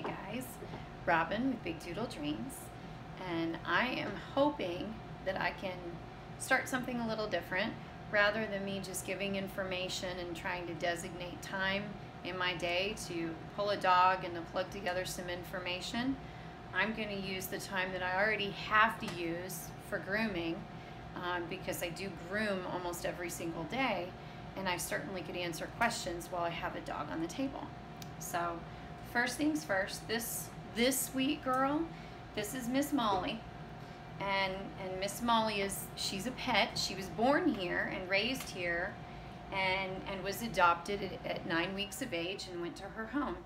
guys, Robin with Big Doodle Dreams, and I am hoping that I can start something a little different rather than me just giving information and trying to designate time in my day to pull a dog and to plug together some information. I'm going to use the time that I already have to use for grooming because I do groom almost every single day, and I certainly could answer questions while I have a dog on the table. So first things first, this sweet girl, this is Miss Molly, and Miss Molly she's a pet. She was born here and raised here and was adopted at 9 weeks of age and went to her home.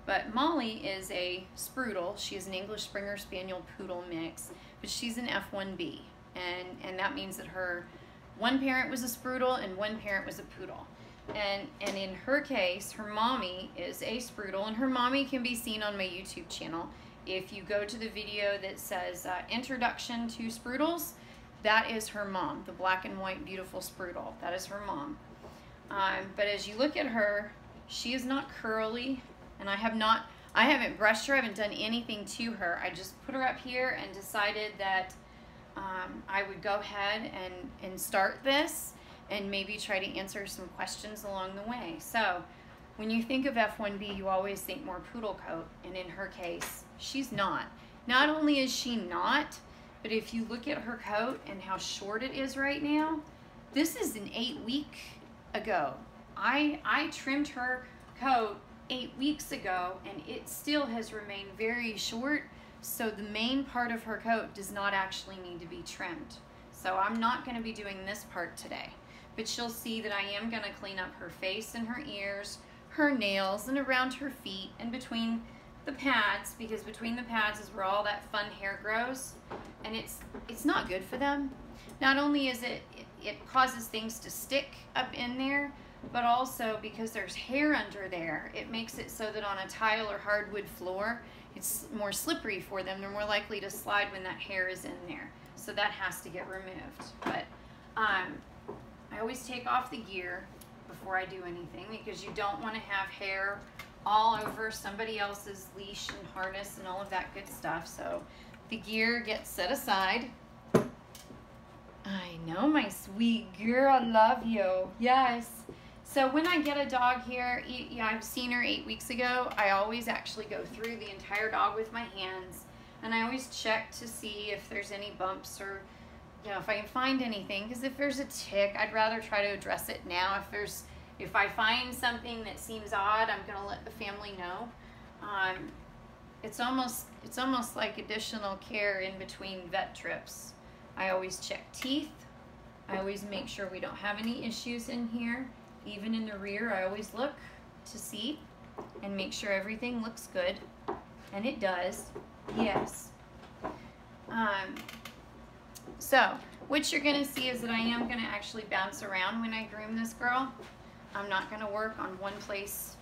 But Molly is a Sproodle. She is an English Springer Spaniel Poodle mix, but she's an F1B, and that means that her one parent was a Sproodle and one parent was a Poodle. And in her case, her mommy is a Sproodle, and her mommy can be seen on my YouTube channel. If you go to the video that says Introduction to Sproodles, that is her mom, the black and white beautiful Sproodle. That is her mom. But as you look at her, she is not curly, and I haven't brushed her, I haven't done anything to her. I just put her up here and decided that I would go ahead and start this and maybe try to answer some questions along the way. So when you think of F1B, you always think more poodle coat, and in her case, she's not. Not only is she not, but if you look at her coat and how short it is right now, this is an 8 week ago. I trimmed her coat 8 weeks ago, and it still has remained very short, so the main part of her coat does not actually need to be trimmed. So I'm not going to be doing this part today, but she'll see that I am going to clean up her face and her ears, her nails, and around her feet, and between the pads, because between the pads is where all that fun hair grows, and it's not good for them. Not only is it causes things to stick up in there, but also because there's hair under there, it makes it so that on a tile or hardwood floor, it's more slippery for them. They're more likely to slide when that hair is in there. So that has to get removed. But I always take off the gear before I do anything, because you don't want to have hair all over somebody else's leash and harness and all of that good stuff. So the gear gets set aside. I know, my sweet girl, I love you. Yes. So when I get a dog here, I've seen her 8 weeks ago, I always actually go through the entire dog with my hands, and I always check to see if there's any bumps or, if I can find anything, because if there's a tick, I'd rather try to address it now. If I find something that seems odd, I'm going to let the family know. It's almost like additional care in between vet trips. I always check teeth. I always make sure we don't have any issues in here. Even in the rear, I always look to see and make sure everything looks good. And it does. Yes. So what you're going to see is that I am going to actually bounce around when I groom this girl. I'm not going to work on one place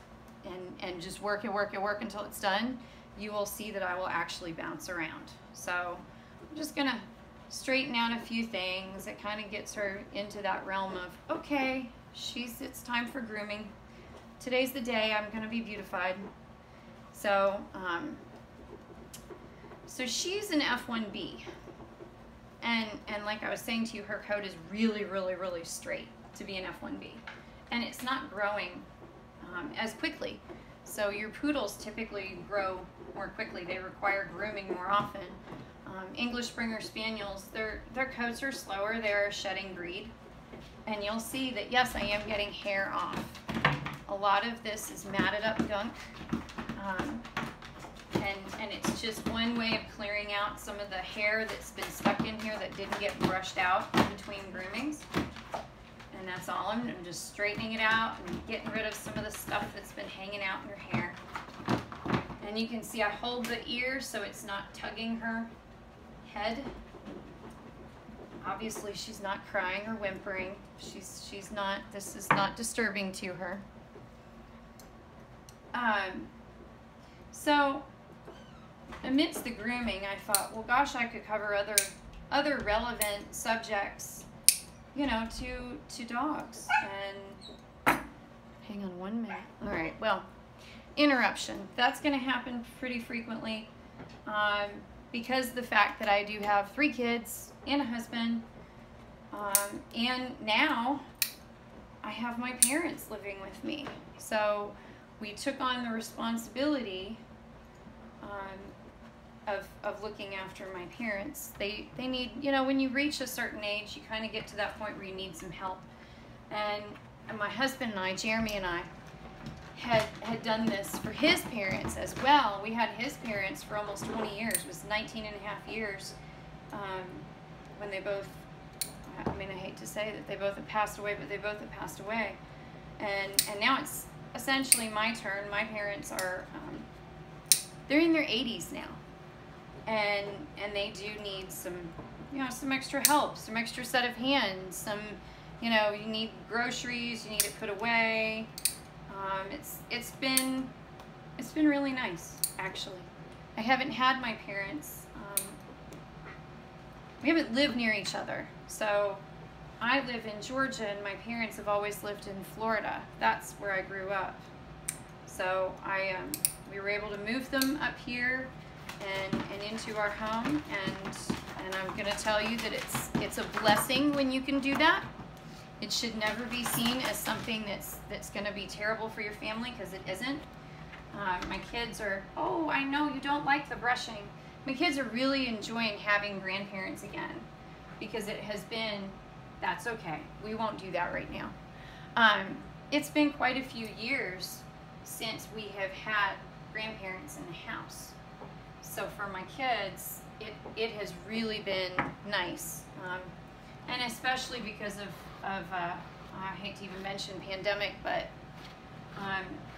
and just work until it's done. You will see that I will actually bounce around. So I'm just going to straighten out a few things. It kind of gets her into that realm of, okay, it's time for grooming. Today's the day I'm going to be beautified. So, so she's an F1B. And like I was saying to you, her coat is really, really, really straight to be an F1B. And it's not growing as quickly. So your poodles typically grow more quickly. They require grooming more often. English Springer Spaniels, their coats are slower. They're a shedding breed. And you'll see that, yes, I am getting hair off. A lot of this is matted up gunk. And it's just one way of clearing out some of the hair that's been stuck in here that didn't get brushed out in between groomings. And that's all. I'm just straightening it out and getting rid of some of the stuff that's been hanging out in her hair. And you can see I hold the ear so it's not tugging her head. Obviously, she's not crying or whimpering. She's not, this is not disturbing to her. So amidst the grooming, I thought, well, gosh, I could cover other relevant subjects, to dogs. And hang on 1 minute. All right, well, interruption. That's going to happen pretty frequently because of the fact that I do have 3 kids and a husband, and now I have my parents living with me. So we took on the responsibility of looking after my parents. They need, you know, when you reach a certain age, you kind of get to that point where you need some help. And my husband and I, Jeremy and I, had done this for his parents as well. We had his parents for almost 20 years. It was 19 and a half years when they both, I mean, I hate to say that they both have passed away, but they both have passed away. And now it's essentially my turn. My parents are, they're in their 80s now. And they do need some, you know, some extra help, some extra set of hands, some, you know, you need groceries, you need it put away. It's been really nice, actually. I haven't had my parents, we haven't lived near each other. So I live in Georgia and my parents have always lived in Florida. That's where I grew up. So we were able to move them up here and into our home, and I'm going to tell you that it's a blessing when you can do that. It should never be seen as something that's going to be terrible for your family, because it isn't. My kids are, oh, I know you don't like the brushing. My kids are really enjoying having grandparents again, because it has been, that's okay. We won't do that right now. It's been quite a few years since we have had grandparents in the house. So for my kids, it has really been nice. And especially because of I hate to even mention pandemic, but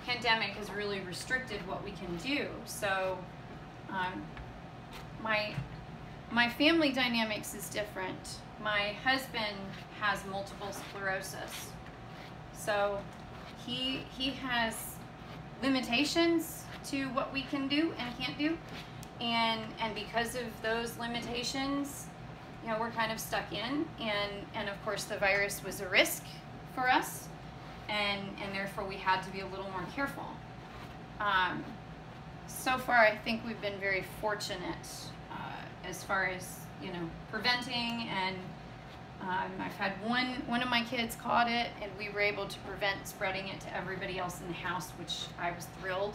pandemic has really restricted what we can do. So my family dynamics is different. My husband has multiple sclerosis, so he has limitations to what we can do and can't do, and because of those limitations, you know, we're kind of stuck in, and of course the virus was a risk for us, and therefore we had to be a little more careful. So far I think we've been very fortunate as far as, you know, preventing, and I've had one of my kids caught it, and we were able to prevent spreading it to everybody else in the house, which I was thrilled.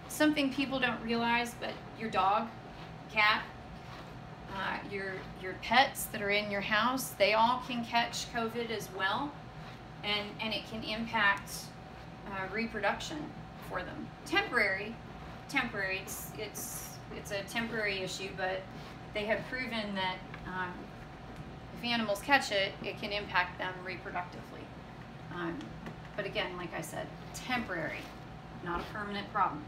Something people don't realize, but your dog, cat, your pets that are in your house, they all can catch COVID as well, and it can impact reproduction for them. Temporary. It's a temporary issue, but they have proven that if animals catch it, it can impact them reproductively. But again, like I said, temporary, not a permanent problem.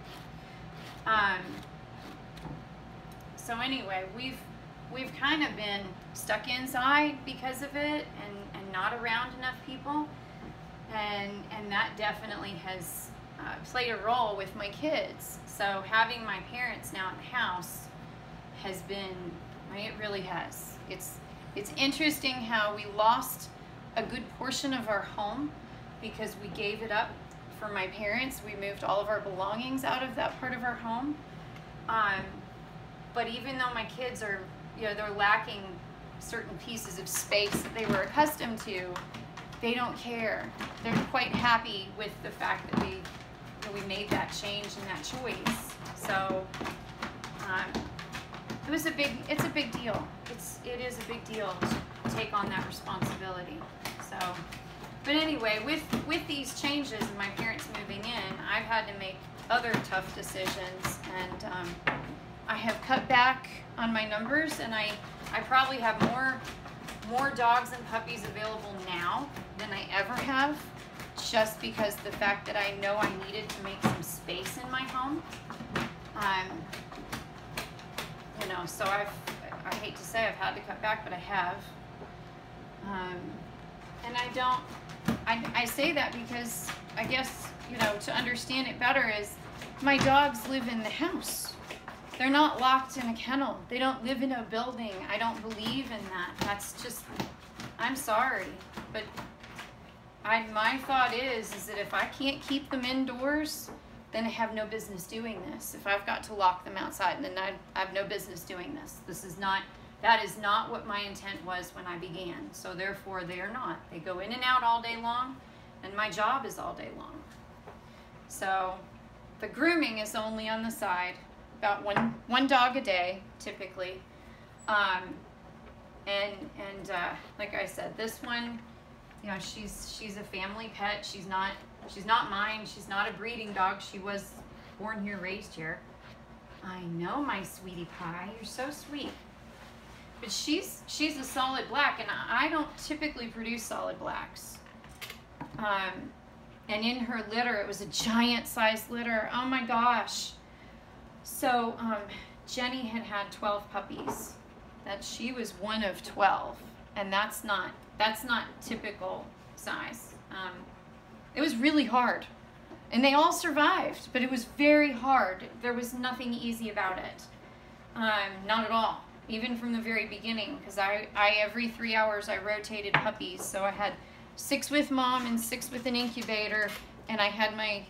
So anyway, we've kind of been stuck inside because of it, and not around enough people, and that definitely has played a role with my kids. So having my parents now in the house has been, it really has. It's interesting how we lost a good portion of our home because we gave it up for my parents. We moved all of our belongings out of that part of our home. But even though my kids are, you know, they're lacking certain pieces of space that they were accustomed to, they don't care. They're quite happy with the fact that we made that change and that choice. So it's a big deal. It is a big deal to take on that responsibility. So, but anyway, with these changes and my parents moving in, I've had to make other tough decisions, and I have cut back on my numbers, and I probably have more dogs and puppies available now than I ever have, just because the fact that I know I needed to make some space in my home. You know, so I hate to say I've had to cut back, but I have. And I say that because I guess, you know, to understand it better is my dogs live in the house. They're not locked in a kennel. They don't live in a building. I don't believe in that. That's just, I'm sorry, but my thought is that if I can't keep them indoors, then I have no business doing this. If I've got to lock them outside, then I have no business doing this. That is not what my intent was when I began. So therefore they are not. They go in and out all day long, and my job is all day long. So the grooming is only on the side, about one dog a day, typically. Like I said, this one, you know, she's a family pet. She's not mine. She's not a breeding dog. She was born here, raised here. I know, my sweetie pie. You're so sweet. But she's a solid black, and I don't typically produce solid blacks. And in her litter, it was a giant sized litter. Oh my gosh. So Jenny had 12 puppies. She was one of 12, and that's not typical size. It was really hard, and they all survived, but it was very hard. There was nothing easy about it, not at all. Even from the very beginning, because I every 3 hours I rotated puppies, so I had 6 with mom and 6 with an incubator, and I had I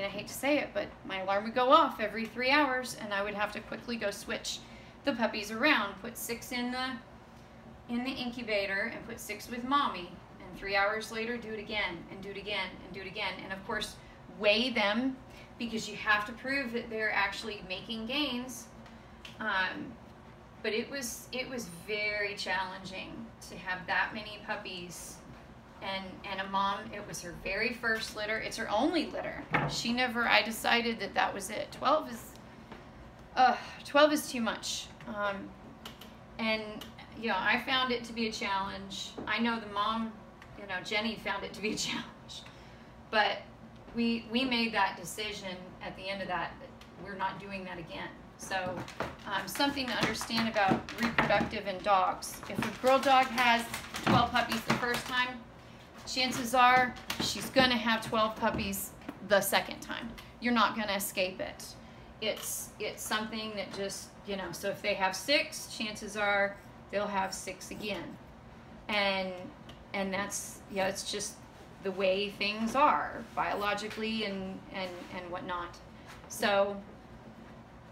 hate to say it, but my alarm would go off every 3 hours, and I would have to quickly go switch the puppies around, put 6 in the incubator, and put 6 with mommy, and 3 hours later do it again, and do it again, and do it again, and of course weigh them, because you have to prove that they're actually making gains. But it was very challenging to have that many puppies, and a mom. It was her very first litter. It's her only litter. I decided that was it. 12 is too much. And you know, I found it to be a challenge. I know the mom, you know, Jenny, found it to be a challenge. But we made that decision at the end of that we're not doing that again. So something to understand about reproductive in dogs. If a girl dog has 12 puppies the first time, chances are she's going to have 12 puppies the second time. You're not going to escape it. It's something that just, you know, so if they have 6, chances are they'll have 6 again. And that's, yeah, it's just the way things are biologically and whatnot. So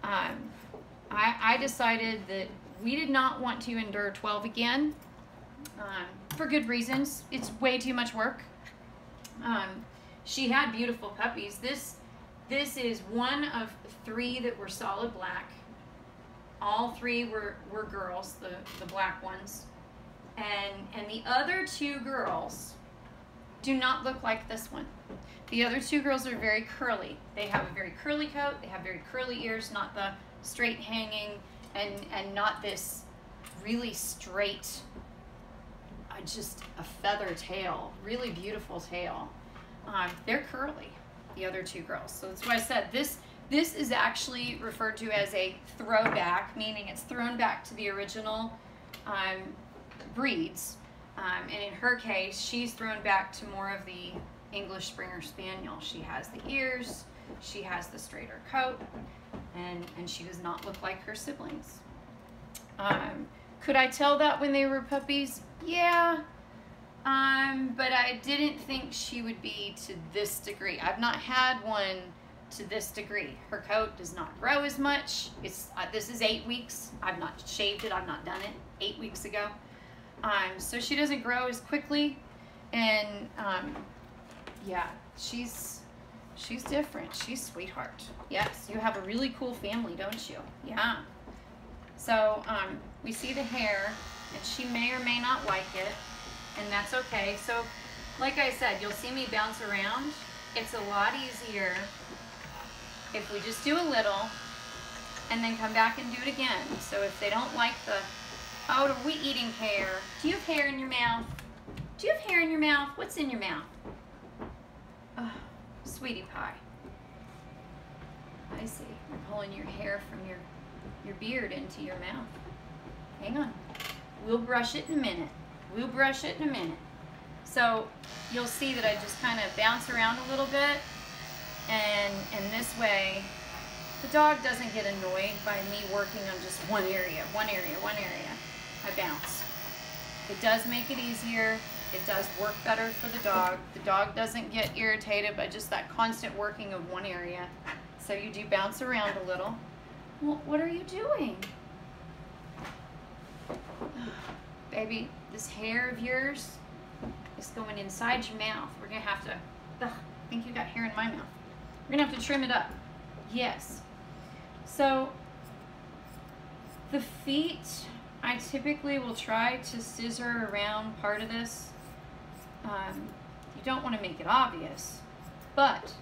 I decided that we did not want to endure 12 again, for good reasons. It's way too much work. She had beautiful puppies. This is one of 3 that were solid black. All 3 were girls, the black ones. And the other 2 girls do not look like this one. The other 2 girls are very curly. They have a very curly coat. They have very curly ears, not the straight hanging, and not this really straight, just a feather tail, really beautiful tail. They're curly, the other 2 girls. So that's why I said this is actually referred to as a throwback, meaning it's thrown back to the original breeds. And in her case, she's thrown back to more of the English Springer Spaniel. She has the ears, she has the straighter coat, and she does not look like her siblings. Could I tell that when they were puppies? Yeah, but I didn't think she would be to this degree. I've not had one to this degree. Her coat does not grow as much. This is 8 weeks. I've not shaved it. I've not done it 8 weeks ago. So she doesn't grow as quickly, and yeah, she's different. She's a sweetheart. Yes, you have a really cool family, don't you? Yeah. So we see the hair, and she may or may not like it, and that's okay. So like I said, you'll see me bounce around. It's a lot easier if we just do a little and then come back and do it again. So if they don't like oh, are we eating hair? Do you have hair in your mouth? Do you have hair in your mouth? What's in your mouth? Oh, sweetie pie. I see. You're pulling your hair from your beard into your mouth. Hang on. We'll brush it in a minute. We'll brush it in a minute. So you'll see that I just kind of bounce around a little bit, and this way the dog doesn't get annoyed by me working on just one area. I bounce. It does make it easier. It does work better for the dog. The dog doesn't get irritated by just that constant working of one area. So you do bounce around a little. Well, what are you doing? Baby, this hair of yours is going inside your mouth. We're gonna have to, I think you got hair in my mouth. We're gonna have to trim it up. Yes. So the feet, I typically will try to scissor around part of this. You don't want to make it obvious, but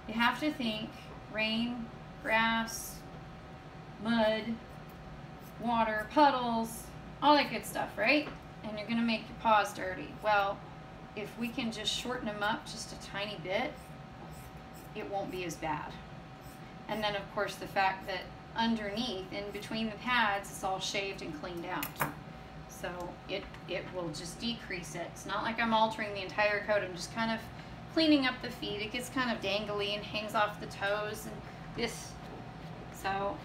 you have to think rain, grass, mud, water, puddles, all that good stuff, right? And you're going to make your paws dirty. Well, if we can just shorten them up just a tiny bit, it won't be as bad. And then, of course, the fact that underneath, in between the pads, it's all shaved and cleaned out. So it will just decrease it. It's not like I'm altering the entire coat. I'm just kind of cleaning up the feet. It gets kind of dangly and hangs off the toes and this. So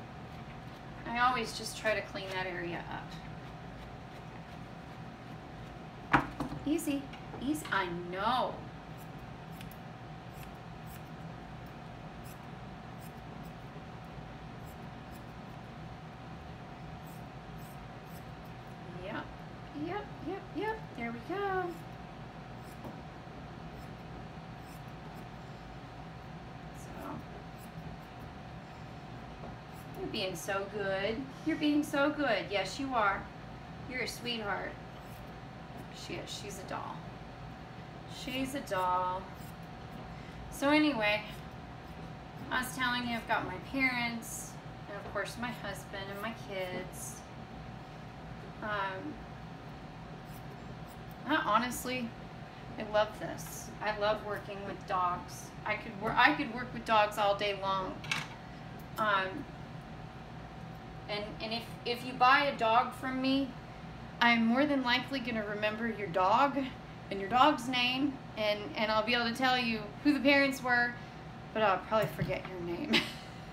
I always just try to clean that area up. Easy, easy. I know. Yep, there we go. So, you're being so good. You're being so good. Yes, you are. You're a sweetheart. She is. She's a doll. She's a doll. So anyway, I was telling you I've got my parents, and of course my husband and my kids. Honestly, I love this. I love working with dogs. I could work with dogs all day long. And if you buy a dog from me, I'm more than likely going to remember your dog and your dog's name, and I'll be able to tell you who the parents were, but I'll probably forget your name.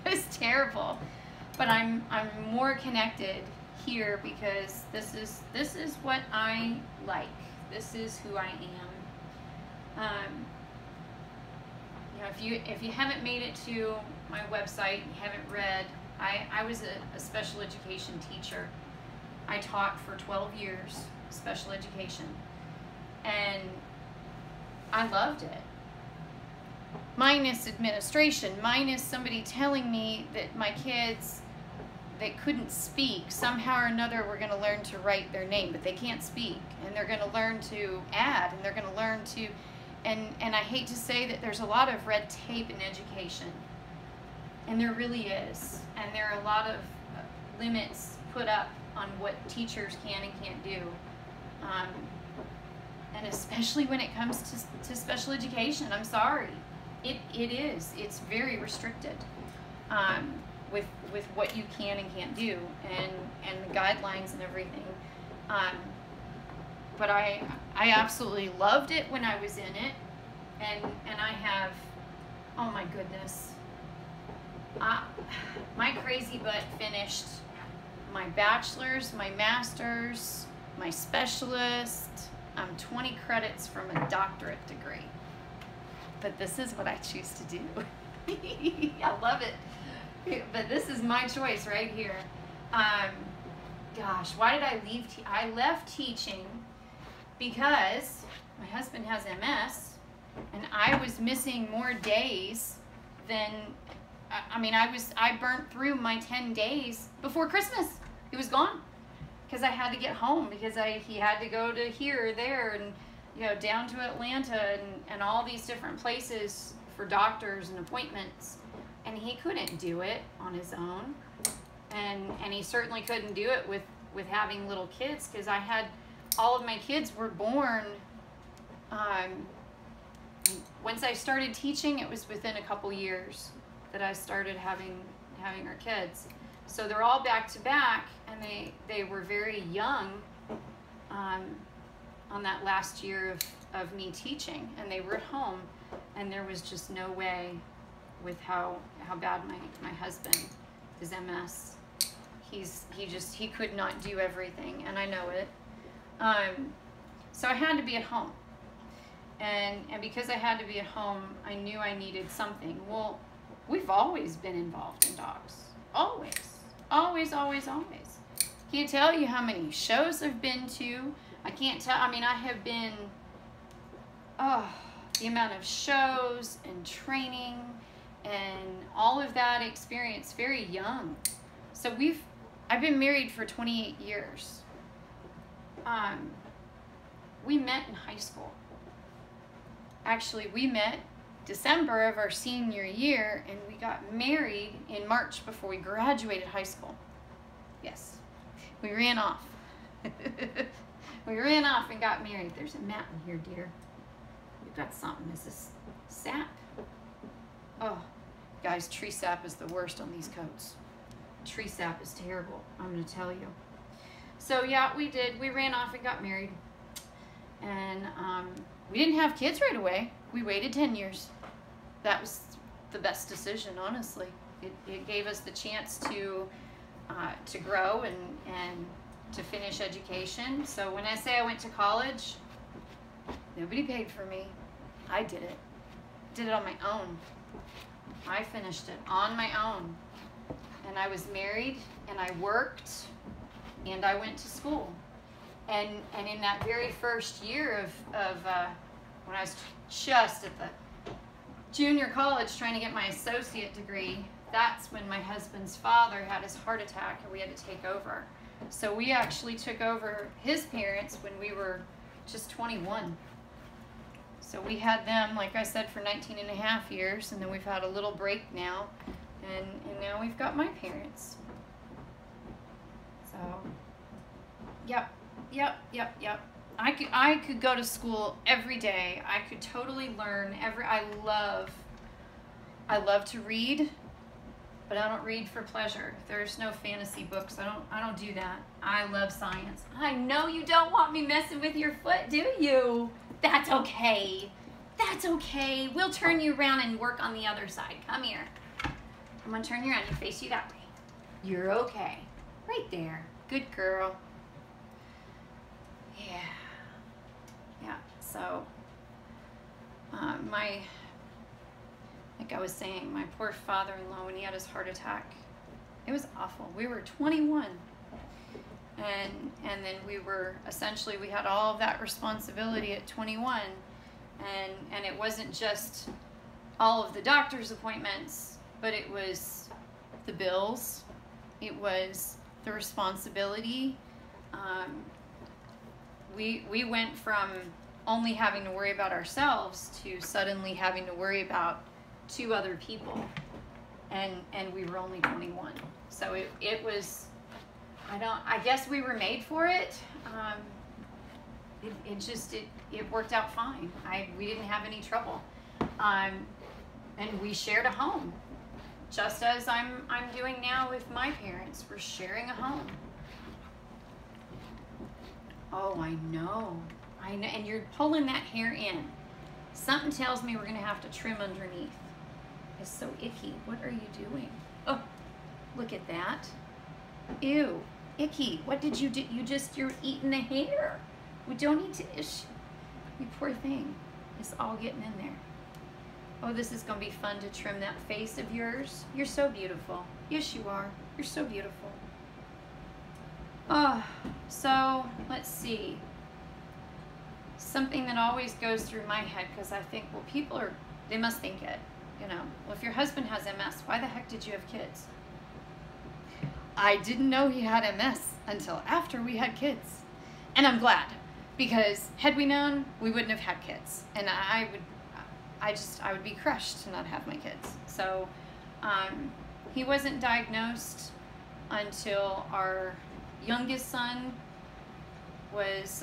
It's terrible. But I'm more connected here because this is what I like. This is who I am. You know, if you haven't made it to my website, you haven't read, I was a special education teacher. I taught for 12 years special education, and I loved it. Minus administration, minus somebody telling me that my kids that couldn't speak, somehow or another were going to learn to write their name, but they can't speak, and they're going to learn to add, and they're going to learn to, and I hate to say that there's a lot of red tape in education, and there really is, and there are a lot of limits put up on what teachers can and can't do, and especially when it comes to special education. I'm sorry, it's very restricted. With what you can and can't do, and the guidelines and everything. But I absolutely loved it when I was in it, and I have, oh my goodness, my crazy butt finished my bachelor's, my master's, my specialist. I'm 20 credits from a doctorate degree. But this is what I choose to do. I love it. But this is my choice right here. Gosh, why did I leave? I left teaching because my husband has MS, and I was missing more days than, I burnt through my 10 days before Christmas. It was gone because I had to get home because he had to go to here or there and, you know, down to Atlanta and all these different places for doctors and appointments. And he couldn't do it on his own, and he certainly couldn't do it with having little kids, because I had all of my kids were born. Once I started teaching, it was within a couple years that I started having our kids. So they're all back to back, and they were very young on that last year of me teaching, and they were at home, and there was just no way. With how bad my husband, his MS, he could not do everything, and I know it. So I had to be at home. And because I had to be at home, I knew I needed something. Well, we've always been involved in dogs. Always. Always, always, always. Can't tell you how many shows I've been to. I can't tell, I mean, I have been, the amount of shows and training and all of that experience very young. So I've been married for 28 years. We met in high school. Actually, we met December of our senior year, and we got married in March before we graduated high school. Yes, we ran off. We ran off and got married. There's a mat in here, dear. We've got something. This is sap. Oh, guys, tree sap is the worst on these coats. Tree sap is terrible, I'm going to tell you. So, yeah, we did. We ran off and got married. And we didn't have kids right away. We waited 10 years. That was the best decision, honestly. It gave us the chance to grow and to finish education. So when I say I went to college, nobody paid for me. I did it. Did it on my own. I finished it on my own. And I was married, and I worked, and I went to school. And in that very first year of when I was just at the junior college trying to get my associate degree, that's when my husband's father had his heart attack and we had to take over. So we actually took over his parents when we were just 21. So we had them, like I said, for 19 and a half years, and then we've had a little break now, and now we've got my parents. So, yep. I could go to school every day. I could totally learn I love to read, but I don't read for pleasure. There's no fantasy books. I don't do that. I love science. I know you don't want me messing with your foot, do you? That's okay. That's okay. We'll turn you around and work on the other side. Come here. I'm gonna turn you around and face you that way. You're okay. Right there. Good girl. Yeah. So, like I was saying, my poor father-in-law, when he had his heart attack, it was awful. We were 21, and then we had all of that responsibility at 21, and it wasn't just all of the doctor's appointments, but it was the bills, it was the responsibility. We went from only having to worry about ourselves to suddenly having to worry about 2 other people, and we were only 21. So it was, I guess we were made for it. It worked out fine. We didn't have any trouble, and we shared a home, just as I'm doing now with my parents. We're sharing a home. Oh, I know, and you're pulling that hair in. Something tells me we're gonna have to trim underneath. It's so icky. What are you doing? Oh, look at that. Ew, icky. What did you do? You're eating the hair. We don't need to you poor thing. It's all getting in there. Oh, this is gonna be fun to trim that face of yours. You're so beautiful. Yes, you are. You're so beautiful. Oh, so let's see. Something that always goes through my head, because I think, well, they must think it, well, if your husband has MS, why the heck did you have kids? I didn't know he had MS until after we had kids. And I'm glad, because had we known, we wouldn't have had kids. And I would be crushed to not have my kids. So he wasn't diagnosed until our youngest son was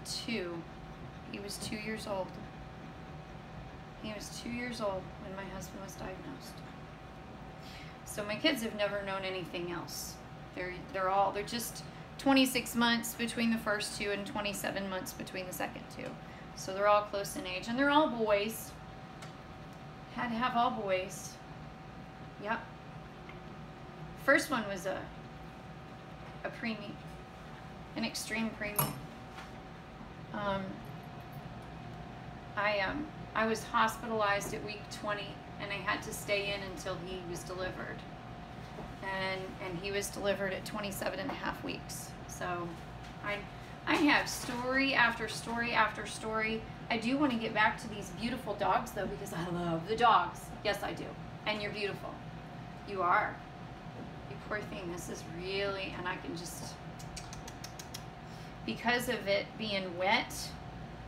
2. He was 2 years old. He was 2 years old when my husband was diagnosed. So my kids have never known anything else. They're just 26 months between the first 2 and 27 months between the second 2. So they're all close in age, and they're all boys. Had to have all boys. Yep. First one was a preemie, an extreme preemie. Um, I was hospitalized at week 20, and I had to stay in until he was delivered. And he was delivered at 27 and a half weeks. So I have story after story after story. I do want to get back to these beautiful dogs, though, because I love the dogs. Yes, I do. And you're beautiful. You are. You poor thing. This is really, and I can just, because of it being wet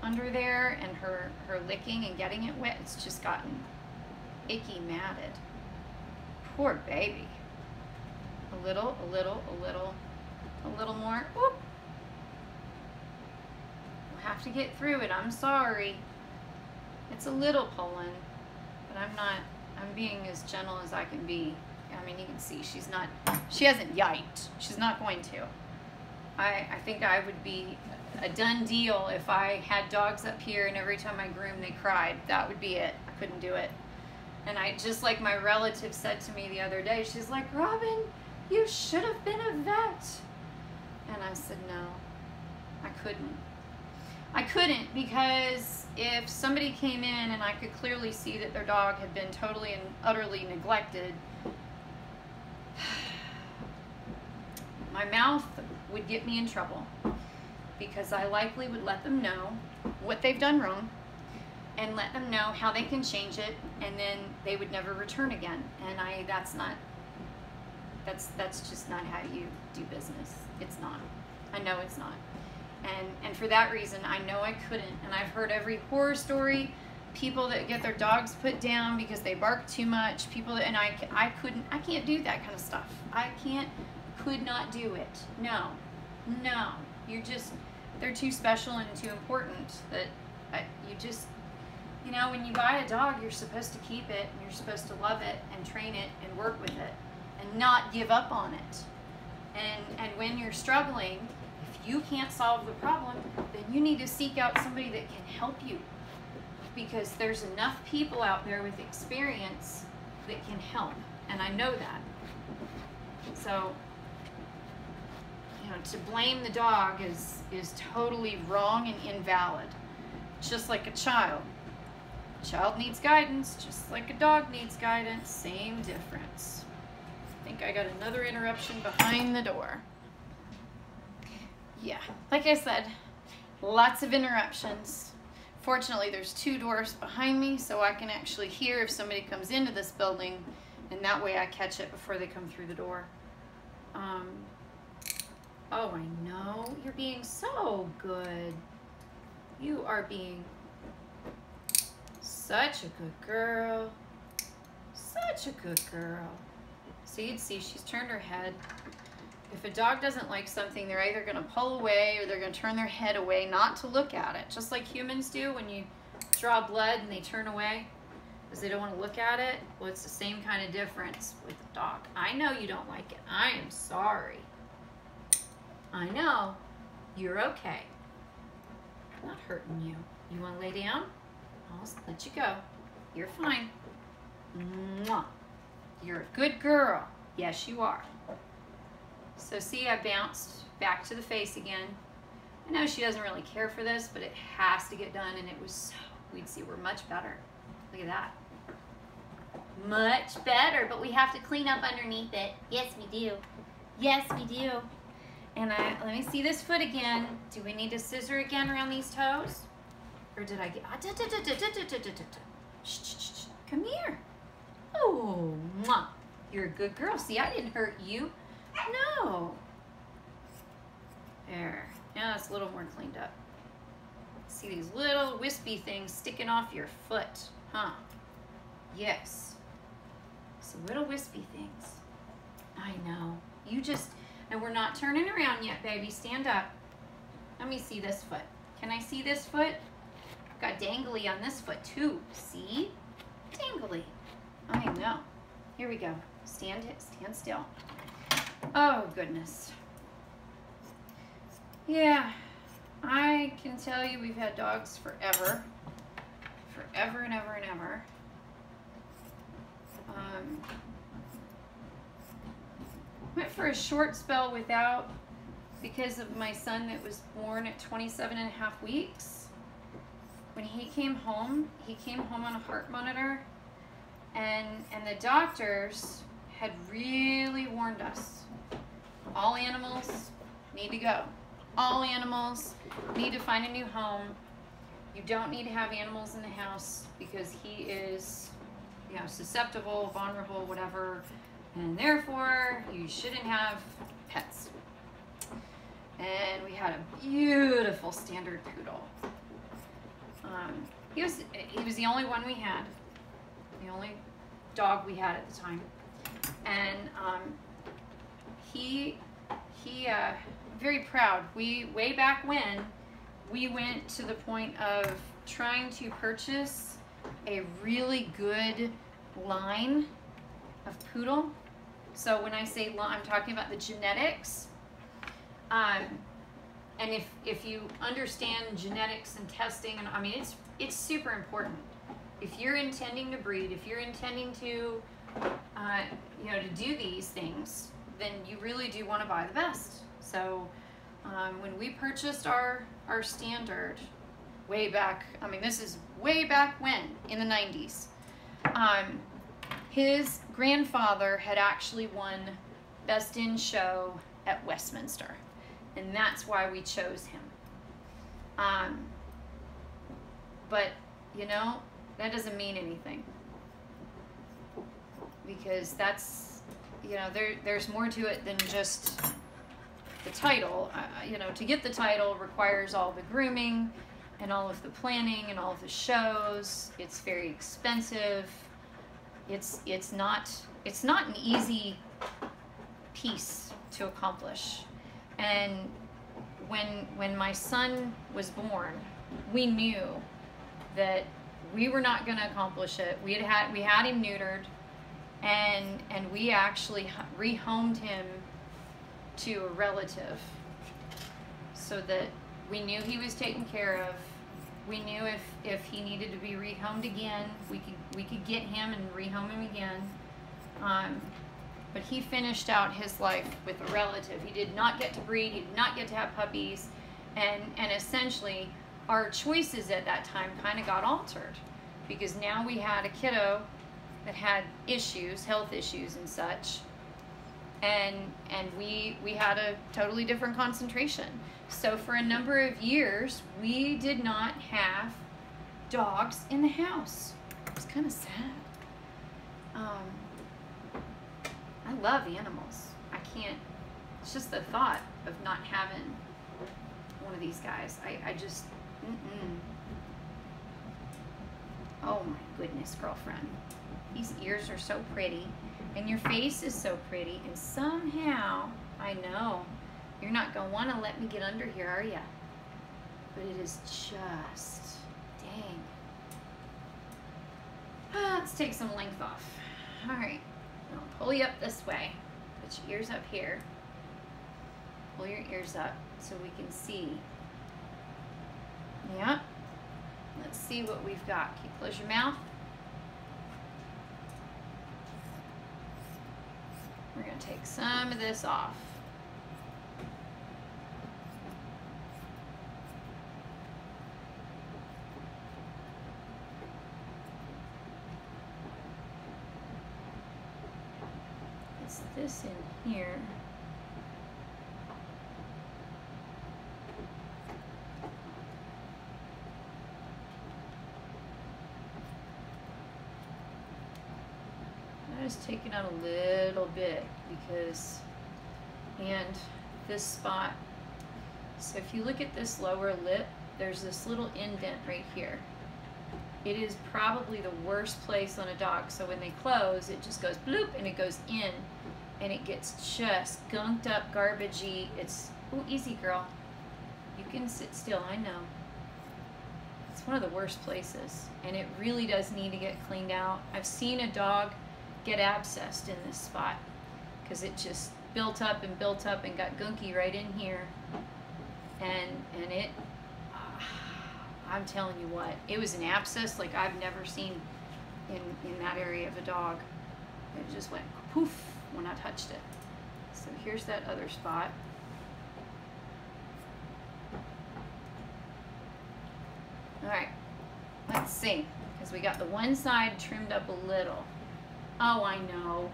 under there and her licking and getting it wet, it's just gotten icky matted. Poor baby. A little more. Whoop. We'll have to get through it. I'm sorry. It's a little pulling, but I'm being as gentle as I can be. I mean, you can see she hasn't yiked. She's not going to. I think I would be a done deal if I had dogs up here and every time I groomed they cried. That would be it. I couldn't do it. And just like my relative said to me the other day, she's like, Robin, you should have been a vet. And I said, no, I couldn't. I couldn't, because if somebody came in and I could clearly see that their dog had been totally and utterly neglected, my mouth would get me in trouble, because I likely would let them know what they've done wrong and let them know how they can change it, and then they would never return again. And that's just not how you do business. It's not. I know it's not. And for that reason, I know I couldn't. And I've heard every horror story, people that get their dogs put down because they bark too much, people that, and I can't do that kind of stuff. Could not do it. No, they're too special and too important that you know, when you buy a dog, you're supposed to keep it, and you're supposed to love it and train it and work with it and not give up on it. And when you're struggling, if you can't solve the problem, then you need to seek out somebody that can help you, because there's enough people out there with experience that can help, and I know that. So, you know, to blame the dog is totally wrong and invalid. Just like a child. A child needs guidance, just like a dog needs guidance. Same difference. I think I got another interruption behind the door. Yeah, like I said, lots of interruptions. Fortunately, there's 2 doors behind me, so I can actually hear if somebody comes into this building, and that way I catch it before they come through the door. Oh, I know. You're being so good. You are being such a good girl. Such a good girl. So you'd see she's turned her head. If a dog doesn't like something, they're either going to pull away or they're going to turn their head away not to look at it. Just like humans do when you draw blood and they turn away because they don't want to look at it. Well, it's the same kind of difference with the dog. I know you don't like it. I am sorry. I know. You're okay. I'm not hurting you. You want to lay down? I'll let you go. You're fine. Mwah. You're a good girl. Yes, you are. So see, I bounced back to the face again. I know she doesn't really care for this, but it has to get done, and it was so, we'd see we're much better. Look at that. Much better, but we have to clean up underneath it. Yes, we do. Yes, we do. And let me see this foot again. Do we need to scissor again around these toes? Or did I get... Shh. Come here. Oh, mwah. You're a good girl. See, I didn't hurt you. No. There. Now it's a little more cleaned up. See these little wispy things sticking off your foot, huh? Yes. Some little wispy things. I know. You just... And we're not turning around yet, baby. Stand up. Let me see this foot. Can I see this foot? I've got dangly on this foot too. See? Dangly. I know. Here we go. Stand still. Oh, goodness. Yeah. I can tell you we've had dogs forever. Forever and ever and ever. Went for a short spell without because of my son that was born at 27 and a half weeks. When he came home on a heart monitor, and the doctors had really warned us, all animals need to go. All animals need to find a new home. You don't need to have animals in the house because he is, you know, susceptible, vulnerable, whatever, and therefore you shouldn't have pets. And we had a beautiful standard poodle. He was the only one we had, the only dog we had at the time, and he very proud. Way back when, we went to the point of trying to purchase a really good line of poodle. So when I say line, I'm talking about the genetics. And if you understand genetics and testing, and I mean, it's super important. If you're intending to breed, if you're intending to, you know, to do these things, then you really do want to buy the best. So when we purchased our standard way back, I mean, this is way back when, in the 90s, his grandfather had actually won Best in Show at Westminster, and that's why we chose him. But, you know, that doesn't mean anything, because that's, you know, there's more to it than just the title. You know, to get the title requires all the grooming and all of the planning and all of the shows. It's very expensive. It's not an easy piece to accomplish. And when my son was born, we knew that we were not going to accomplish it. We had him neutered, and we actually rehomed him to a relative, so that we knew he was taken care of. We knew if he needed to be rehomed again, we could get him and rehome him again. But he finished out his life with a relative. He did not get to breed. He did not get to have puppies, and essentially our choices at that time kind of got altered, because now we had a kiddo that had issues, health issues and such, and we had a totally different concentration. So for a number of years, we did not have dogs in the house. It was kind of sad. I love animals. I can't, it's just the thought of not having one of these guys. I just, Oh my goodness, girlfriend. These ears are so pretty, and your face is so pretty, and somehow, I know, you're not going to want to let me get under here, are you? But it is just, dang. Let's take some length off. All right, I'll pull you up this way. Put your ears up here. Pull your ears up so we can see. Yeah. Let's see what we've got. Can you close your mouth? We're going to take some of this off. It's this in here. Just taking out a little bit because, and this spot, so if you look at this lower lip, there's this little indent right here. It is probably the worst place on a dog. So when they close, it just goes bloop and it goes in, and it gets just gunked up, garbagey. It's, oh, easy girl, you can sit still, I know. It's one of the worst places, and it really does need to get cleaned out. I've seen a dog get abscessed in this spot because it just built up and got gunky right in here, and it, I'm telling you what, it was an abscess like I've never seen in that area of a dog. It just went poof when I touched it. So here's that other spot. All right, let's see, because we got the one side trimmed up a little. Oh, I know.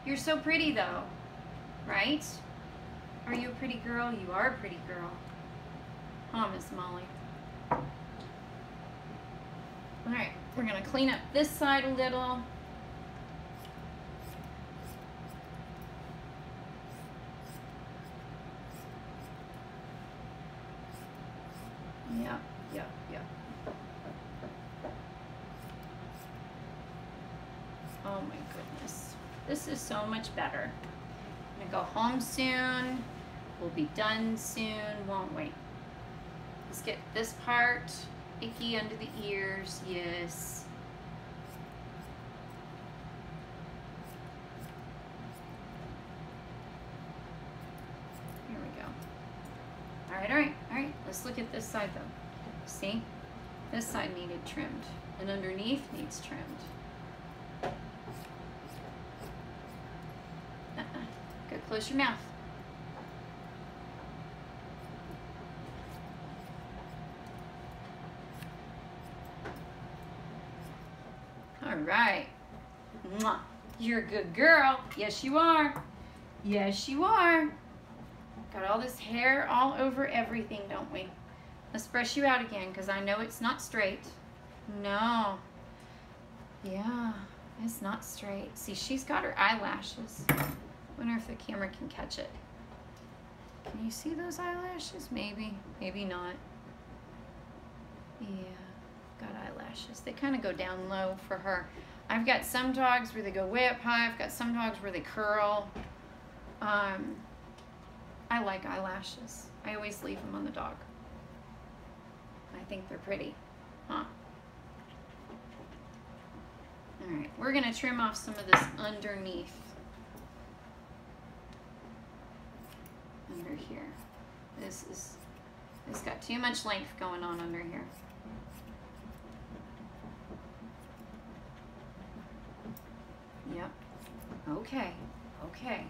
You're so pretty though, right? Are you a pretty girl? You are a pretty girl. Oh, Miss Molly. All right, we're gonna clean up this side a little. Yep, yep, yep. Oh my goodness. This is so much better. I'm gonna go home soon. We'll be done soon, won't we? Let's get this part icky under the ears, yes. Here we go. All right, all right, all right. Let's look at this side though. See? This side needed trimmed, and underneath needs trimmed. Go close your mouth. All right. Mwah. You're a good girl. Yes, you are. Yes, you are. Got all this hair all over everything, don't we? Let's brush you out again, because I know it's not straight. No. Yeah, it's not straight. See, she's got her eyelashes. Wonder if the camera can catch it. Can you see those eyelashes? Maybe, maybe not. Yeah, got eyelashes. They kind of go down low for her. I've got some dogs where they go way up high. I've got some dogs where they curl. I like eyelashes. I always leave them on the dog. I think they're pretty, huh? All right, we're gonna trim off some of this underneath. Under here. This got too much length going on under here. Yep. Okay. Okay.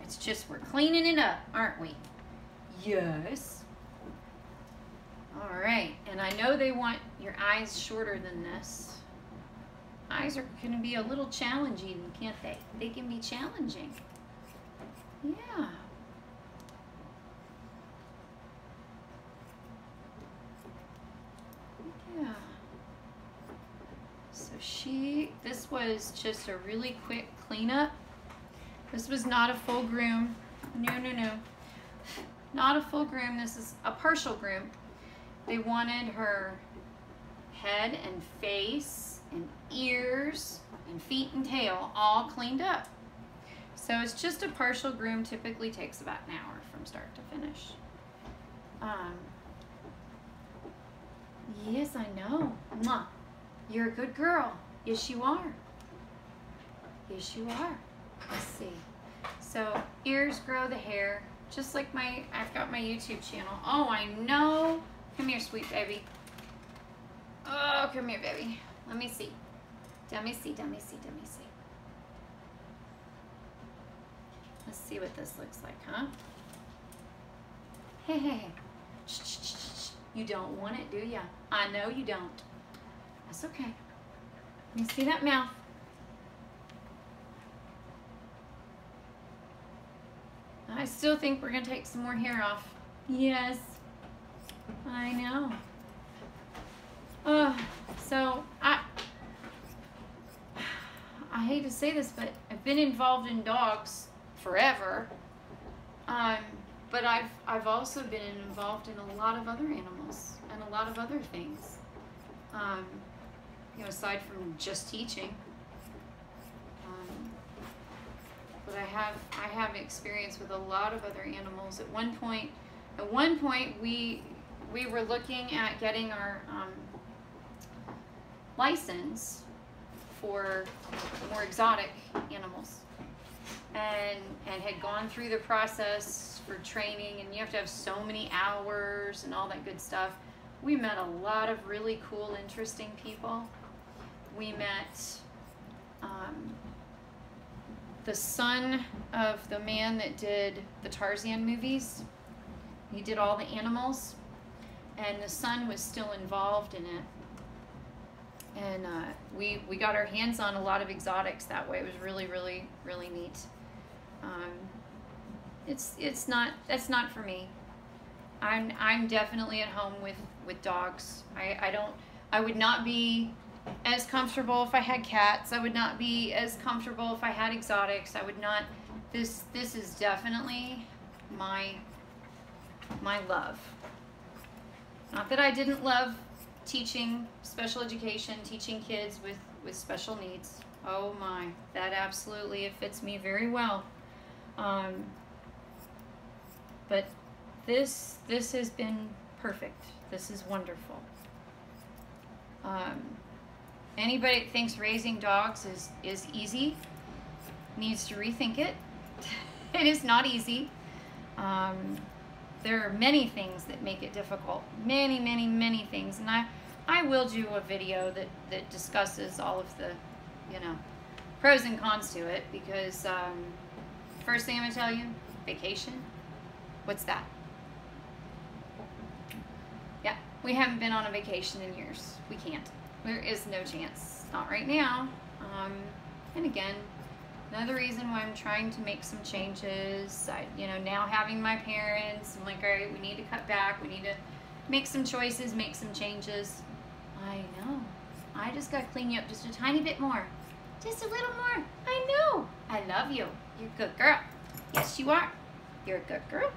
It's just we're cleaning it up, aren't we? Yes. All right. And I know they want your eyes shorter than this. Eyes are going to be a little challenging, can't they? They can be challenging. Yeah. Yeah. So this was just a really quick cleanup. This was not a full groom. No, no, no. Not a full groom. This is a partial groom. They wanted her head and face and ears and feet and tail all cleaned up. So it's just a partial groom. Typically takes about an hour from start to finish. Yes, I know. Mwah. You're a good girl. Yes, you are. Yes, you are. Let's see. So ears grow the hair, just like I've got my YouTube channel. Oh, I know. Come here, sweet baby. Oh, come here, baby. Let me see. Let me see, let me see, let me see. Let's see what this looks like, huh? Hey, hey, hey. Shh, shh, shh, shh. You don't want it, do ya? I know you don't. That's okay. Let me see that mouth. I still think we're gonna take some more hair off. Yes, I know. So I hate to say this, but I've been involved in dogs forever. But I've also been involved in a lot of other animals and a lot of other things. You know, aside from just teaching. But I have experience with a lot of other animals. At one point we were looking at getting our license for more exotic animals, and had gone through the process for training, and you have to have so many hours and all that good stuff. We met a lot of really cool, interesting people. We met the son of the man that did the Tarzan movies. He did all the animals. and the son was still involved in it. And we got our hands on a lot of exotics that way. It was really, really, really neat. That's not for me. I'm definitely at home with dogs. I would not be as comfortable if I had cats. I would not be as comfortable if I had exotics. I would not. This is definitely my love. Not that I didn't love teaching special education, teaching kids with special needs. Oh my, that absolutely, it fits me very well. But this has been perfect. This is wonderful. Anybody that thinks raising dogs is easy needs to rethink it. It is not easy. There are many things that make it difficult. Many, many, many things. And I will do a video that discusses all of the, pros and cons to it, because first thing I'm gonna tell you, vacation. What's that? Yeah, we haven't been on a vacation in years. We can't. There is no chance. Not right now. And again, another reason why I'm trying to make some changes. Now having my parents, I'm like, all right, we need to cut back. We need to make some choices, make some changes. I know. I just got to clean you up just a tiny bit more. Just a little more. I know. I love you. You're a good girl. Yes, you are. You're a good girl.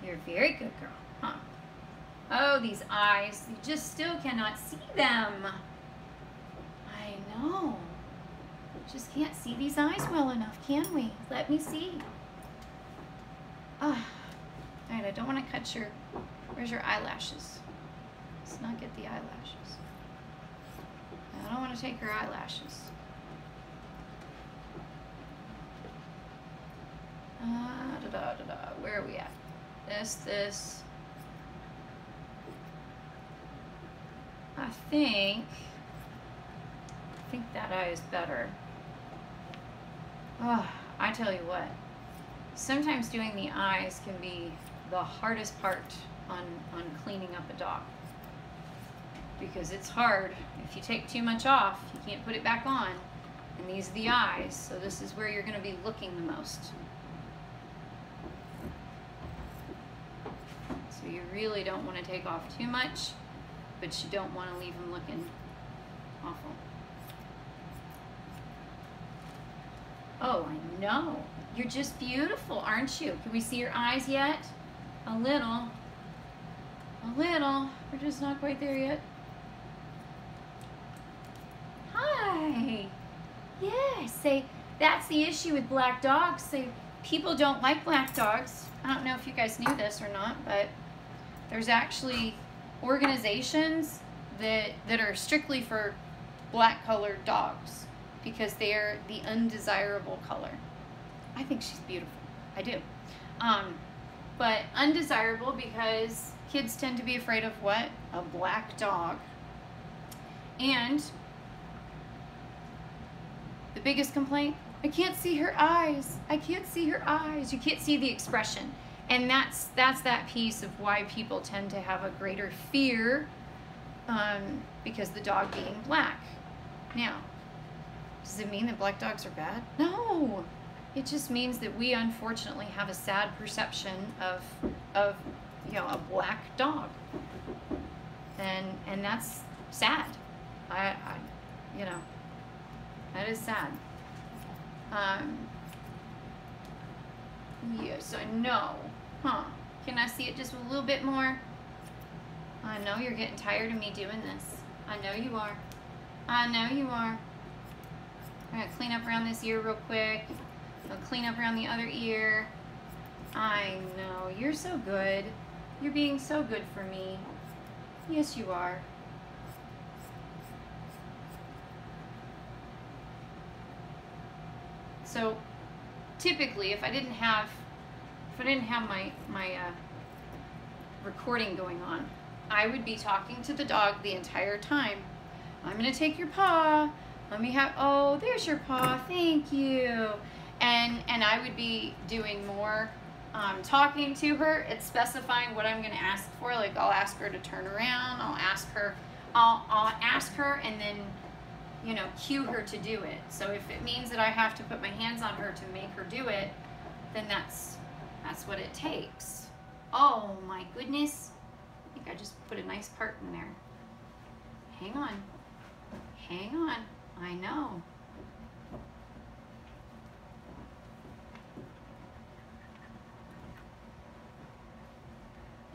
You're a very good girl, huh? Oh, these eyes. You just still cannot see them. I know. Just can't see these eyes well enough, can we? Let me see. All right, I don't want to cut your... Where's your eyelashes? Let's not get the eyelashes. I don't want to take your eyelashes. Where are we at? This. I think that eye is better. Oh, I tell you what, sometimes doing the eyes can be the hardest part on cleaning up a dog, because it's hard. If you take too much off, you can't put it back on, and these are the eyes, so this is where you're going to be looking the most. So you really don't want to take off too much, but you don't want to leave them looking awful. Oh, I know. You're just beautiful, aren't you? Can we see your eyes yet? A little. A little. We're just not quite there yet. Hi. Yes. Say, that's the issue with black dogs. Say, people don't like black dogs. I don't know if you guys knew this or not, but there's actually organizations that are strictly for black colored dogs, because they are the undesirable color. I think she's beautiful. I do. But undesirable because kids tend to be afraid of what? A black dog. And the biggest complaint, I can't see her eyes. I can't see her eyes. You can't see the expression. And that's that piece of why people tend to have a greater fear, because the dog being black. Now, does it mean that black dogs are bad? No. It just means that we unfortunately have a sad perception of a black dog. And that's sad. That is sad. Yes, I know. Huh. Can I see it just a little bit more? I know you're getting tired of me doing this. I know you are. I know you are. I'm going to clean up around this ear real quick. I'll clean up around the other ear. I know. You're so good. You're being so good for me. Yes, you are. So, typically, if I didn't have my recording going on, I would be talking to the dog the entire time. I'm going to take your paw. Let me have, oh, there's your paw. Thank you. And I would be doing more talking to her, it's specifying what I'm going to ask for. Like I'll ask her to turn around. I'll ask her and then, you know, cue her to do it. So if it means that I have to put my hands on her to make her do it, then that's what it takes. Oh my goodness. I think I just put a nice part in there. Hang on. Hang on. I know.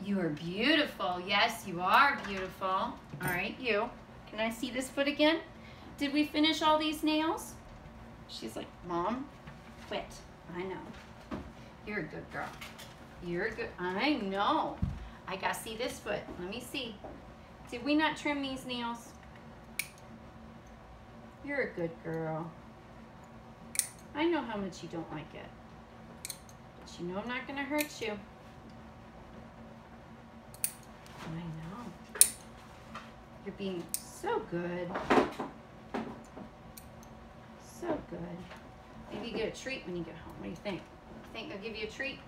You are beautiful. Yes, you are beautiful. All right, you. Can I see this foot again? Did we finish all these nails? She's like, Mom, quit. I know. You're a good girl. You're a good, I know. I gotta see this foot. Let me see. Did we not trim these nails? You're a good girl. I know how much you don't like it. But you know I'm not gonna hurt you. I know. You're being so good. So good. Maybe you get a treat when you get home. What do you think? You think they'll give you a treat?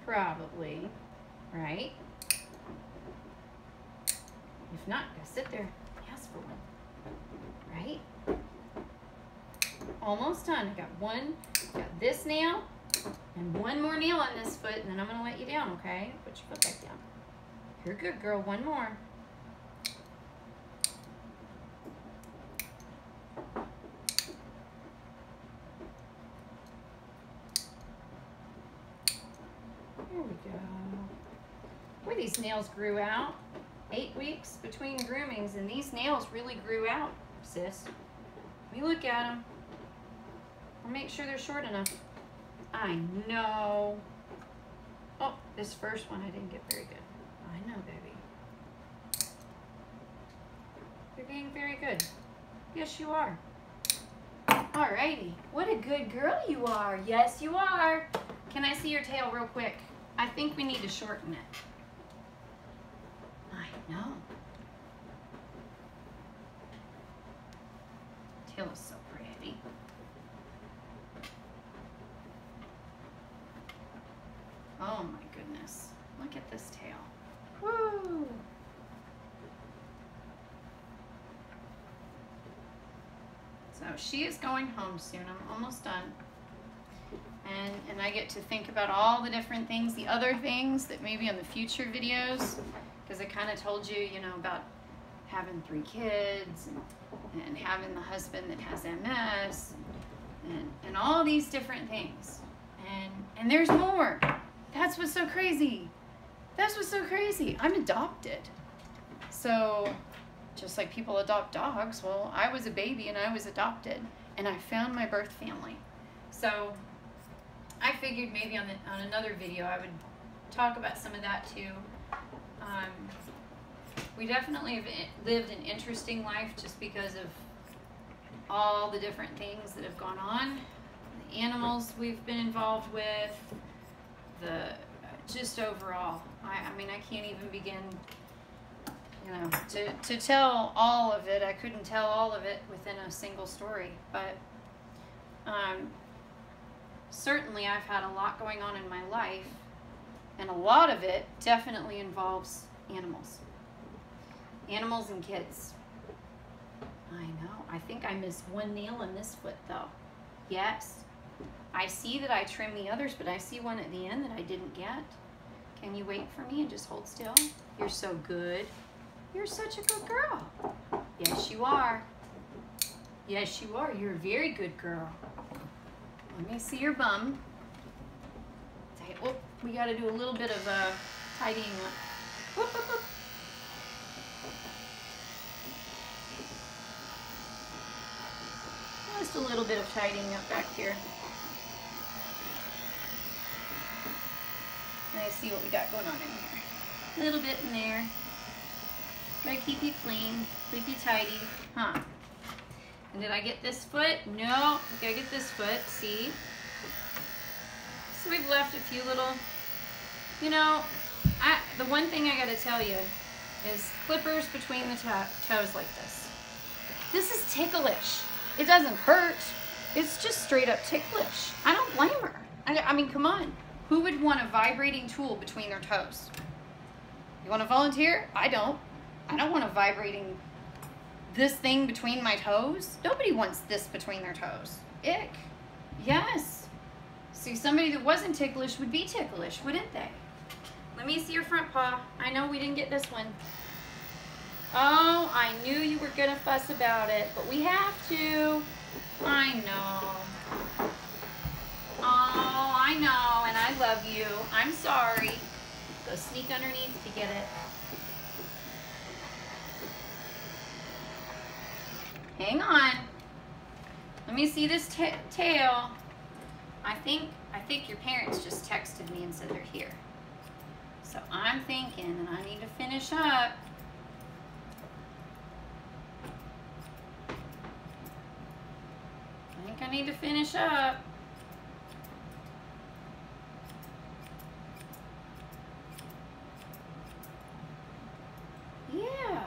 Probably. Right? If not, go sit there. Ask for one. Right? Almost done. I got one. Got this nail. And one more nail on this foot. And then I'm going to let you down, okay? Put your foot back down. You're a good girl. One more. There we go. Boy, these nails grew out. 8 weeks between groomings, and these nails really grew out, sis. We look at them. We'll make sure they're short enough. I know. Oh, this first one I didn't get very good. I know, baby. You're getting very good. Yes, you are. Alrighty. What a good girl you are. Yes, you are. Can I see your tail real quick? I think we need to shorten it. I know. Tail is so pretty. Oh my goodness. Look at this tail. Woo! So she is going home soon. I'm almost done. And I get to think about all the different things, the other things that maybe in the future videos, because I kind of told you, you know, about having 3 kids and having the husband that has MS and all these different things. And there's more. That's what's so crazy. That's what's so crazy. I'm adopted. So just like people adopt dogs, well, I was a baby and I was adopted and I found my birth family. So I figured maybe on another video I would talk about some of that too. We definitely have lived an interesting life just because of all the different things that have gone on, the animals we've been involved with, just overall. I mean, I can't even begin, you know, to tell all of it. I couldn't tell all of it within a single story, but certainly I've had a lot going on in my life, and a lot of it definitely involves animals. Animals and kids. I know. I think I missed 1 nail on this foot though. Yes. I see that I trimmed the others, but I see one at the end that I didn't get. Can you wait for me and just hold still? You're so good. You're such a good girl. Yes, you are. Yes, you are. You're a very good girl. Let me see your bum. Oh, we got to do a little bit of tidying up. Whoop, whoop, whoop. Just a little bit of tidying up back here. Let's see what we got going on in here. A little bit in there. Try to keep you clean, keep you tidy. Huh. And did I get this foot? No. Gotta get this foot. See? So we've left a few little, you know, the one thing I gotta tell you is clippers between the toes like this. This is ticklish. It doesn't hurt. It's just straight up ticklish. I don't blame her. I mean, come on. Who would want a vibrating tool between their toes? You want to volunteer? I don't. I don't want a vibrating this thing between my toes. Nobody wants this between their toes. Ick. Yes. See, somebody that wasn't ticklish would be ticklish, wouldn't they? Let me see your front paw. I know we didn't get this one. Oh, I knew you were gonna fuss about it, but we have to. I know. Oh, I know, and I love you. I'm sorry. Go sneak underneath to get it. Hang on. Let me see this tail. I think your parents just texted me and said they're here. So I'm thinking that I need to finish up. I think I need to finish up. Yeah.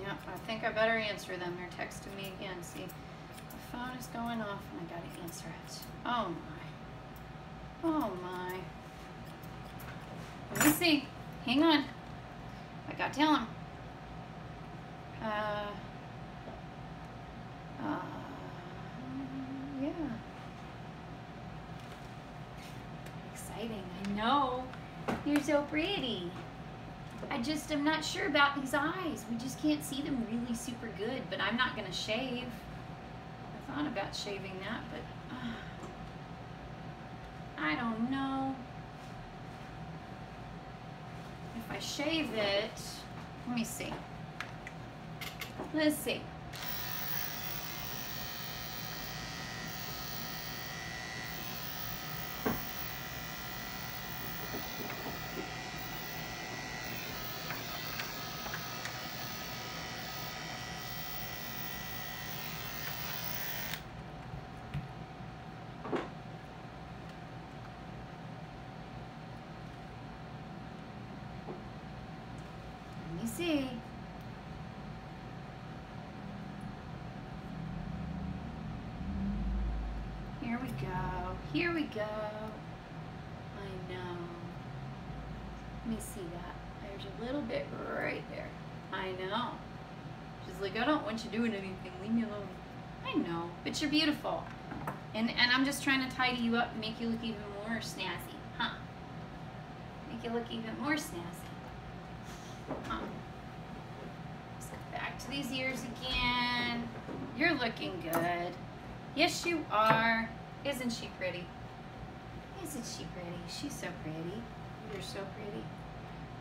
Yep, I think I better answer them. They're texting me again. See, the phone is going off and I gotta answer it. Oh my. Oh my. Let me see. Hang on. I gotta tell him. Yeah. Exciting. I know. You're so pretty. I just am not sure about these eyes. We just can't see them really super good, but I'm not gonna shave. I thought about shaving that, but I don't know. If I shave it, let me see. Let's see. See. Here we go. Here we go. I know. Let me see that. There's a little bit right there. I know. She's like, I don't want you doing anything. Leave me alone. I know, but you're beautiful. And I'm just trying to tidy you up and make you look even more snazzy. Huh? Make you look even more snazzy. Huh? Back to these ears again. You're looking good. Yes, you are. Isn't she pretty? Isn't she pretty? She's so pretty. You're so pretty.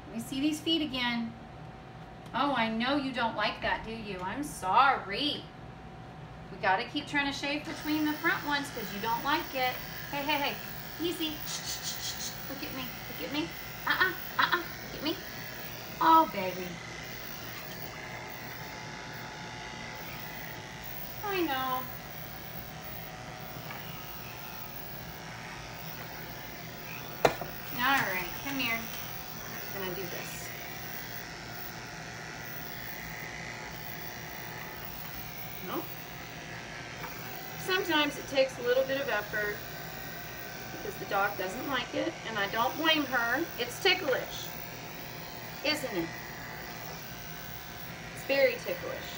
Let me see these feet again. Oh, I know you don't like that, do you? I'm sorry. We got to keep trying to shave between the front ones because you don't like it. Hey, hey, hey. Easy. Look at me. Look at me. Look at me. Oh, baby. I know. All right, come here. I'm gonna do this. Nope. Sometimes it takes a little bit of effort because the dog doesn't like it, and I don't blame her. It's ticklish, isn't it? It's very ticklish.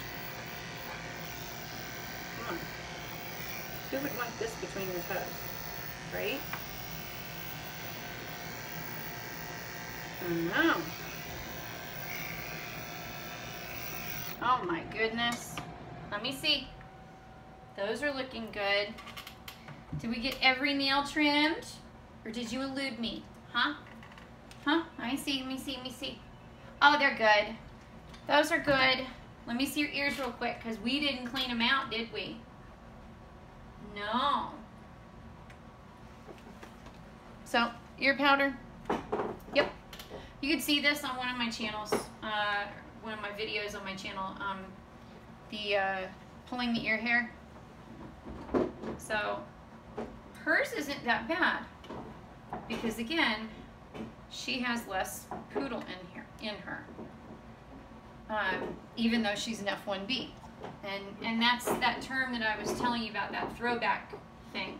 Come on. Who would want this between your toes, right? I know. Oh my goodness. Let me see. Those are looking good. Did we get every nail trimmed? Or did you elude me? Huh? Huh? Let me see, let me see, let me see. Oh, they're good. Those are good. Let me see your ears real quick because we didn't clean them out, did we? No. So, ear powder. Yep. You can see this on one of my channels, one of my videos on my channel, pulling the ear hair. So, hers isn't that bad because again, she has less poodle in her. even though she's an F1B. And that's that term that I was telling you about, that throwback thing.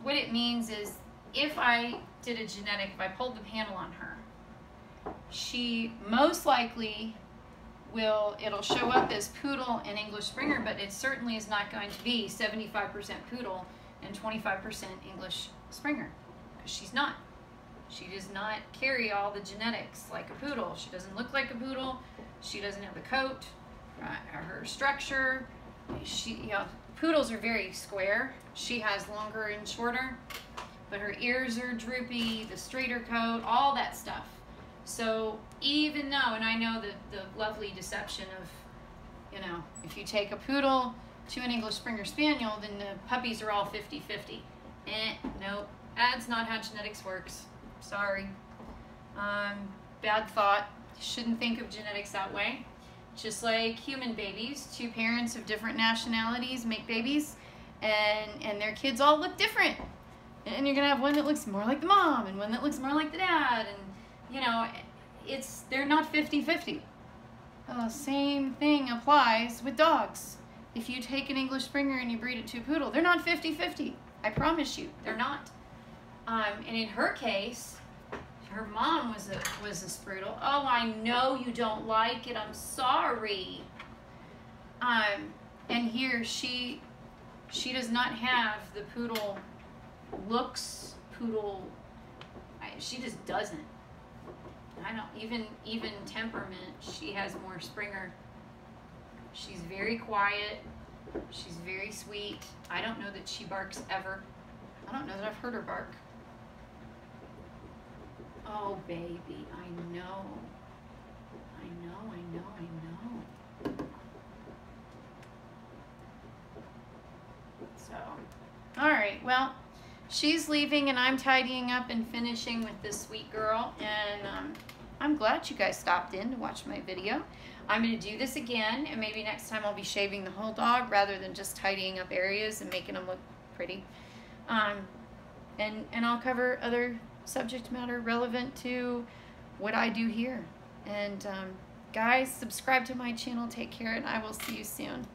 What it means is, if I did a genetic, if I pulled the panel on her, she most likely will, it'll show up as poodle and English Springer, but it certainly is not going to be 75% poodle and 25% English Springer, because she's not. She does not carry all the genetics like a poodle. She doesn't look like a poodle. She doesn't have the coat, her structure. Poodles are very square. She has longer and shorter, but her ears are droopy, the straighter coat, all that stuff. So even though, and I know the lovely deception of, if you take a poodle to an English Springer Spaniel, then the puppies are all 50-50. Nope, that's not how genetics works. Sorry. Bad thought. Shouldn't think of genetics that way. Just like human babies, two parents of different nationalities make babies, and their kids all look different. And you're gonna have one that looks more like the mom and one that looks more like the dad, and they're not 50-50. Same thing applies with dogs. If you take an English Springer and you breed it to a poodle, they're not 50-50. I promise you, they're not. And in her case, her mom was a Sproodle. Oh, I know you don't like it. I'm sorry. And here she does not have the poodle looks. She just doesn't. I don't even temperament. She has more Springer. She's very quiet. She's very sweet. I don't know that she barks ever. I don't know that I've heard her bark. Oh, baby, I know. So, all right, well, she's leaving and I'm tidying up and finishing with this sweet girl, and I'm glad you guys stopped in to watch my video. I'm going to do this again, and maybe next time I'll be shaving the whole dog rather than just tidying up areas and making them look pretty. And I'll cover other subject matter relevant to what I do here. And guys, subscribe to my channel. Take care, and I will see you soon.